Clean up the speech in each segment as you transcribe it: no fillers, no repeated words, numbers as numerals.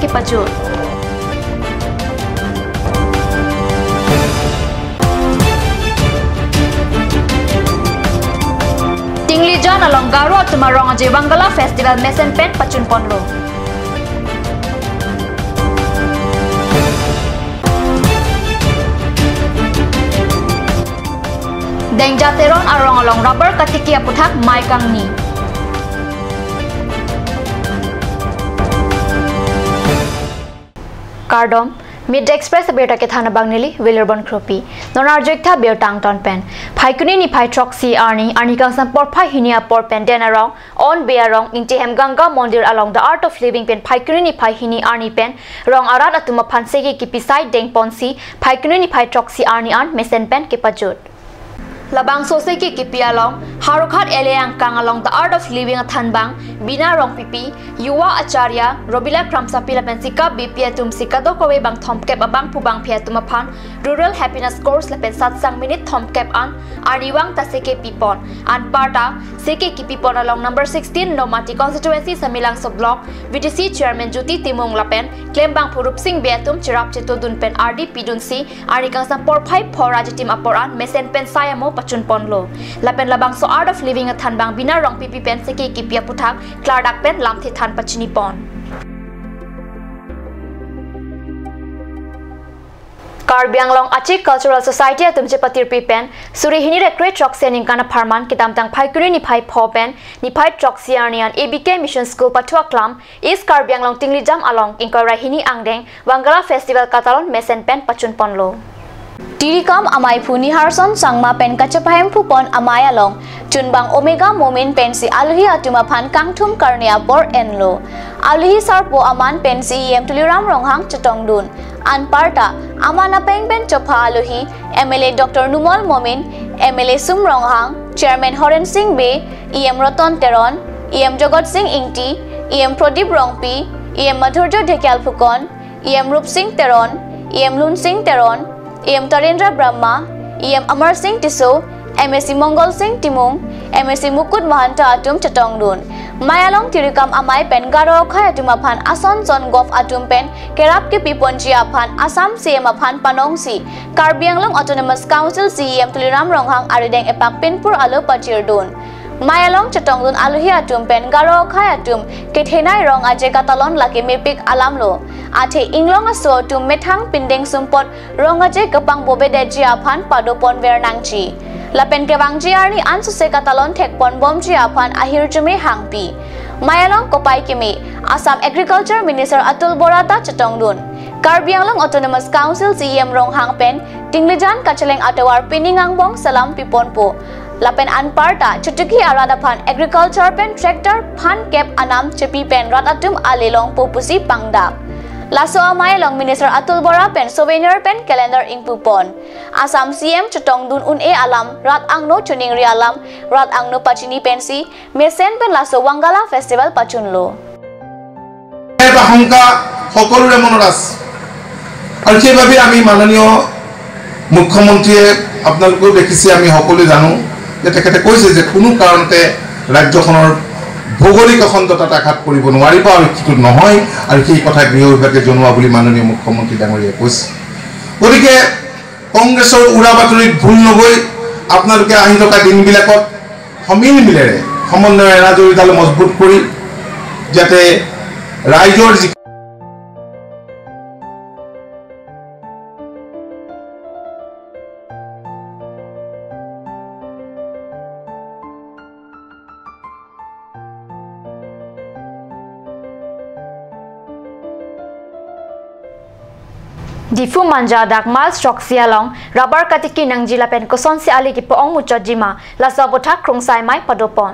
ki pajut Tingli John along Garo Tumarong Aji Wangala Festival Mesen Pen Pachun Ponlo Deng Jateron arong along rubber katiki aputhak Mai Kangni Cardom Mid Express Beta Kethana Bangnili, Willerborn Kropi, Nonarjekta Beotang Ton Pen, Paikuni ni Pai Troxy Arni, Arnikang Por Pai Hinia Por Pen Denarong, on Bearong, Intihem Ganga Mondir along the Art of Living Pen, Paikuni ni Pai Hini Arni Pen, Rong Arad Atuma Pansegi Kipisai Deng Ponsi, Paikuni ni Pai Troxy Arni An, Mesen Pen Kipajut. Labang Soseki Kipialong, Harukhat Eleang Kang along the Art of Living at Thanbang, Bina Rong Pipi, Yuwa Acharya, Robila Kramsapila Pensika, BPA Tumsika Dokowe Bang Tomkep Abang Pubang Pia Tumapan, Rural Happiness Course Lapen Satsang Minute Tomkep An, Arniwang Taseke Pipon, and Parta, Seke Kipipon along number 16, Nomati Constituency, Samilang Block, VTC Chairman Juti Timung Lapen, Klembang Purup Singh Beatum, Chirap Cheto Dunpen, RD Pidunsi, Arnikang Sampor Pai Porajitim Aporan, Mesen Pen Sayamo, Pachun Ponlo. Lapen Labang so Art of Living at Thanbang Bina Rong Pipi Pen Seke Kipia Putak, Clardak Pen Lamthi Than Pachini Pon. Karbi Anglong Achi Cultural Society Atumche Patirpi Pen, Surihini Recreate Troxian Kana Parman, Kitamtang Paikuri ni Pai Popen, ni Pai Troxianian, ABK Mission School Patua Klam, East Karbi Anglong Tingli Jam along, Inkorahini Angdeng, Wangala Festival Catalon, Mesen Pen Pachun Ponlo. Tirikam Amai Puni Harson, Sangma Pen Kachapahem Pupon Amai along, Chunbang Omega Momin Pensi Alhi Atuma Pan Kangtum Karnia Por Enlo, Alhi Sarpo Aman Pensi Yem Tuliram Ronghang Chatongdun, Anparta, Amana Peng Ben Chopha Alohi, MLA Dr. Numol Momin, MLA Sum Ronghang, Chairman Horen Singh Bay, EM Roton Teron, EM Jogot Singh Ingti, EM Prodip Rongpi, EM Madhurjo Dekyal Phukon, EM Rup Singh Teron, EM Lun Singh Teron, EM Tarendra Brahma, EM Amar Singh Tiso, MSc Mongol Singh Timung, MSc Mukut Mahanta Atum Chatongdun, Mayalong Tirikam Amai Pen Garo Khai Atumapan Ason Son Gof Atum Pen, Kerap Ki Piponji Apan Assam CM Apan Panongsi, Karbi Anglong Autonomous Council CEM Tuliram Ronghang Arideng Epak Pinpur Alo Pachirdun. Mayalong Chatongdun Aluhi Atum Pen Garo Khai Atum, Kethenai Rong Aje Katalon Laki Mepik Alamlo, Ate Inglong Aso Tum Methang Pindeng Sumpot, Rong Aje Kapang Bobe Deji Apan Padopon Vernangchi. Lapen Kevang Jiarni Ansuse Katalon Tekpon Bomji Apan Ahir Jume Hangpi. Mayalong Kopai Kimi, Assam Agriculture Minister Atul Borata Chatongdun. Karbi Anglong Autonomous Council CEM Ronghang Pen, Tinglijan Kachaleng Atawar Piningangbong Salam Piponpo. Lapen Anparta, Chutuki Aradapan Agriculture Pen Tractor Pan Kep Anam Chepi Pen Ratatum Alilong Popusi Pangdak. Laso Amayalong Minister Atul Bora Pen Souvenir Pen Calendar Ingpupon. Assam CM Chatongdun Une Alam, Rat Angno Chuning Rialam, Rat Angno Pachini Pensi, Mesen Pen Laso Wangala Festival Pachunlo. সকলোৰে মনত আছে আৰু সেইভাবে আমি মাননীয় মুখ্যমন্ত্ৰীয়ে আপোনালোকেও দেখিছে আমি সকলোৱে জানো যে তেখেতে কৈছে যে কোনো কাৰণতে ৰাজ্যখনৰ ভৌগোলিক অখণ্ডতা আঘাত কৰিব নোৱাৰিব আৰু কিটো নহয় আৰু সেই কথা গৃহ বিভাগে জনোৱা বুলি মাননীয় মুখ্যমন্ত্ৰী ডাঙৰীয়াই কৈছে গতিকে কংগ্ৰেছৰ উৰা বাতৰিত ভুল নগৈ আপোনালোকে আহি থকা দিনবিলাকত সমিল মিলেৰে সমন্বয় এনাজৰিডাল মজবুত কৰি যাতে ৰাইজৰ Difu manja dak mal stok sialong rubber katiki nangjila pen koson si ali ki poong muchojima la sabotha krungsai mai padopon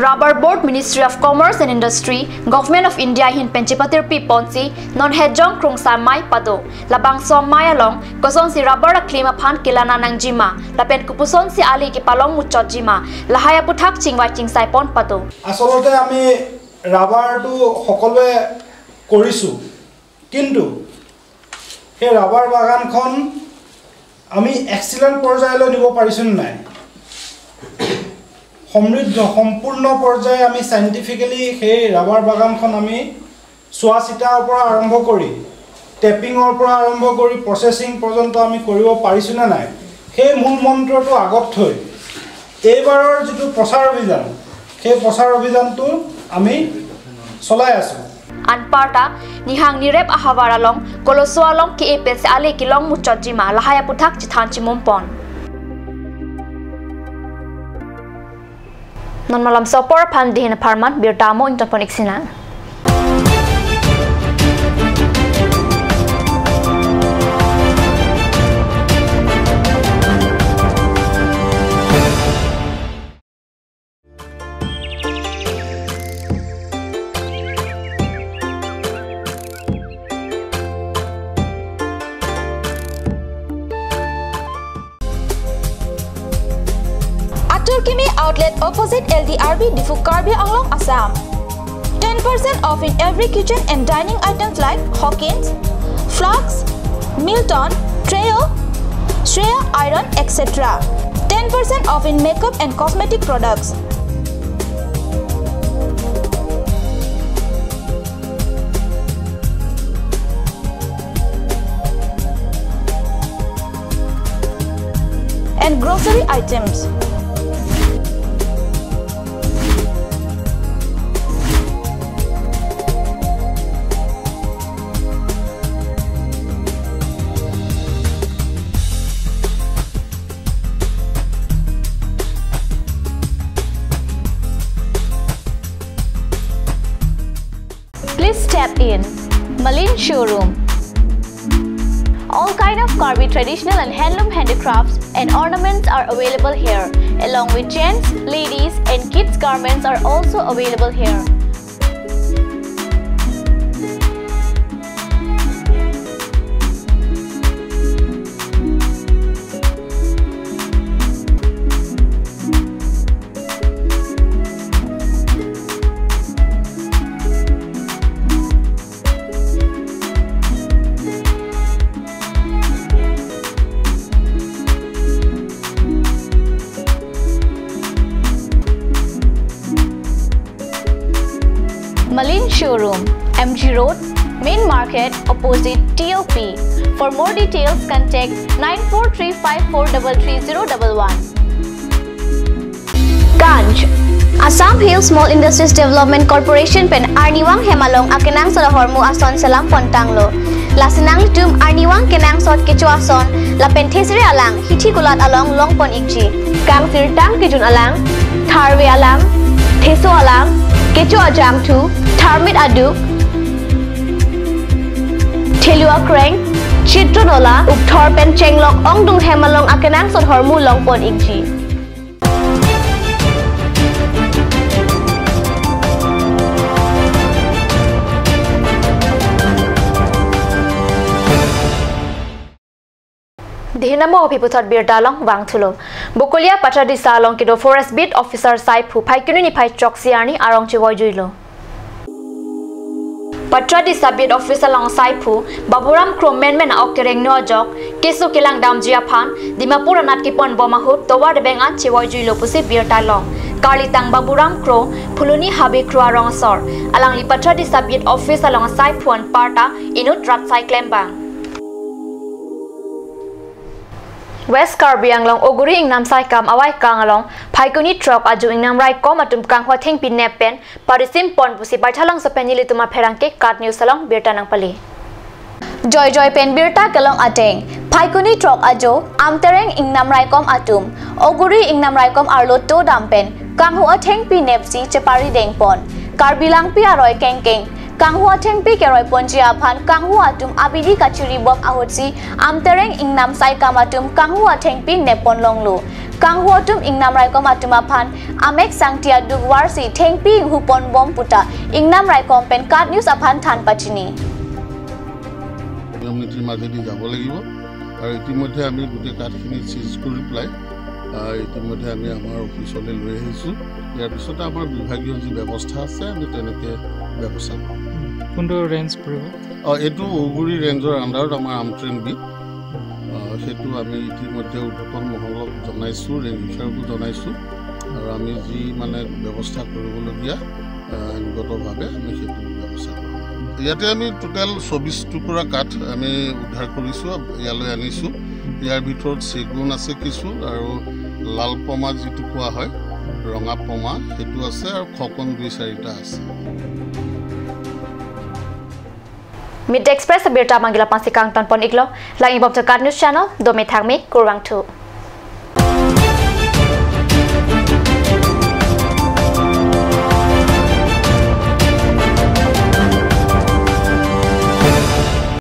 Rubber Board Ministry of Commerce and Industry Government of India hin penchipatir pi ponsi non hejong krungsai mai pado labang som mai along koson si rubber klima phan kilana nangjima la pen kupuson si ali ki palong muchojima la haya puthak chingwai chingsai pon pado asolote ami rubber tu hokole korisu kintu এই rubber বাগানখন আমি excellent পৰ্যায়লৈ নিব পাৰিছো নাই সমৃদ্ধ সম্পূৰ্ণ পৰ্যায় আমি সাইন্টিফিক্যালি সেই ৰাবাৰ বাগানখন আমি চোৱা চিতাৰ পৰা আৰম্ভ কৰি টেপিঙৰ পৰা আৰম্ভ কৰি প্ৰচেছিং পৰ্যন্ত আমি কৰিব পাৰিছোঁ নে নাই সেই মূল মন্ত্ৰটো আগত থৈ এইবাৰৰ যিটো প্ৰচাৰ অভিযান সেই প্ৰচাৰ অভিযানটো আমি চলাই আছোঁ Anparta nihang nirep ahawaralong kolosoalong ki epes ale kilong muchojima lahaya puthak chithan chimumpon non malam sopor phandin pharman birtamo intoponic sina Turkimi outlet opposite LDRB Difu Karbi Anglong Assam. 10% off in every kitchen and dining items like Hawkins, Flux, Milton, Treo, Shreya Iron, etc. 10% off in makeup and cosmetic products. And grocery items. Please step in Malin Showroom. All kind of Karbi traditional and handloom handicrafts and ornaments are available here, along with gents, ladies and kids garments are also available here. Malin Showroom, MG Road, Main Market, opposite TOP. For more details, contact 9435433011. Ganj, Assam Hill Small Industries Development Corporation pen Arniwang Hemalong akenang solahormu ason salam pontanglo. Lasinang litum Arniwang kenang sot kecu ason la penthesire alang hithi kulat along long pon ikji. Kang sirtang kijun alang, tharwe alang, theso alang, kecu ajang tu, tharmit aduk, thelua kreng, chitronola, ukthor pen chenglok ongdung hemalong akenang sot hormu long pon ikji. Dihinamo opiputat birdalong wangthulo. Bukulia Patradi Salong kido Forest Beat Officer Saipu Paikunu ni Pai Choksiani arong chiwoi juilo. Patradi Sabit Officer Long Saipu Baburam Kromen men okereng nojok kesu kilang dam jiaphan Dimapur anat kipon bomahut towa de bengan chiwoi juilo pusi birdalong. Karlitang Baburam Kro Puluni Habi Krua Rongsor alang li Patradi Sabit Officer Long Saipuan Parta inut rat cyclembang. West Karbi Anglong Oguri Ingnam Saikam Awai Kangalong Paikuni Truck Aju Ingnam Rai Kom Atum Kangwa Thing Pin Nepen Parisim Pon Pusi Baithalang sa Penili Tuma Pherangke Kat News Salong Birta Nang Pali Joy Joy Pen Birta Kalong Ateng Paikuni Truck Aju Amtereng Ingnam Rai Kom Atum Oguri Ingnam Rai Kom Arlo To Dampen Kanghu Atheng Pi Nepsi Chepari Dengpon Karbilang Pi Aroy Kengkeng Kanghu Atheng Pi Keroy Ponjia Phan Kanghu Atum Abidi Kachuri Bom Ahutsi Amtereng Ingnam Saikam Atum Kanghu Atheng Pi Nepon Longlu Kanghu Atum Ingnam Raikom Atum Aphan Amek Sangtia Dugwarsi Theng Pi Hupon Bom Puta Ingnam Raikom Pen Kat News Aphan Than Pachini Community মাজেদি যাব লাগিব আৰু ইতিমধ্যে আমি গুটে কাটখিনি চিজ কৰি ply ইতিমধ্যে আমি আমাৰ অফিচলে লৈ আহিছো ইয়াৰ পিছত আমাৰ বিভাগীয় যি ব্যৱস্থা আছে আমি তেনেকে ব্যৱস্থা কৰিম কোনটো ৰেঞ্জ পৰিব এটো ওগুৰি ৰেঞ্জৰ আন্ডাৰত আমাৰ আমট্ৰেন বি সেটো আমি ইতিমধ্যে উদ্যোগৰ মহলক জনাইছো ৰেঞ্জাৰকো জনাইছো আৰু আমি যি মানে ব্যৱস্থা কৰিবলগীয়া আইনগতভাৱে আমি সেটো ব্যৱস্থা কৰিম ইয়াতে আমি টোটেল 24 টুকুৰা কাঠ আমি উদ্ধাৰ কৰিছোঁ, ইয়ালৈ আনিছোঁ। ইয়াৰ ভিতৰত চেগুন আছে কিছু, আৰু লাল পমা যিটো কোৱা হয় ৰঙা পমা সেইটো আছে, আৰু খকন 2-4টা আছে। Mid Express berita manggila pangsikang tanpon iglo lang ibom to Card News Channel do me thangmi kurwang thu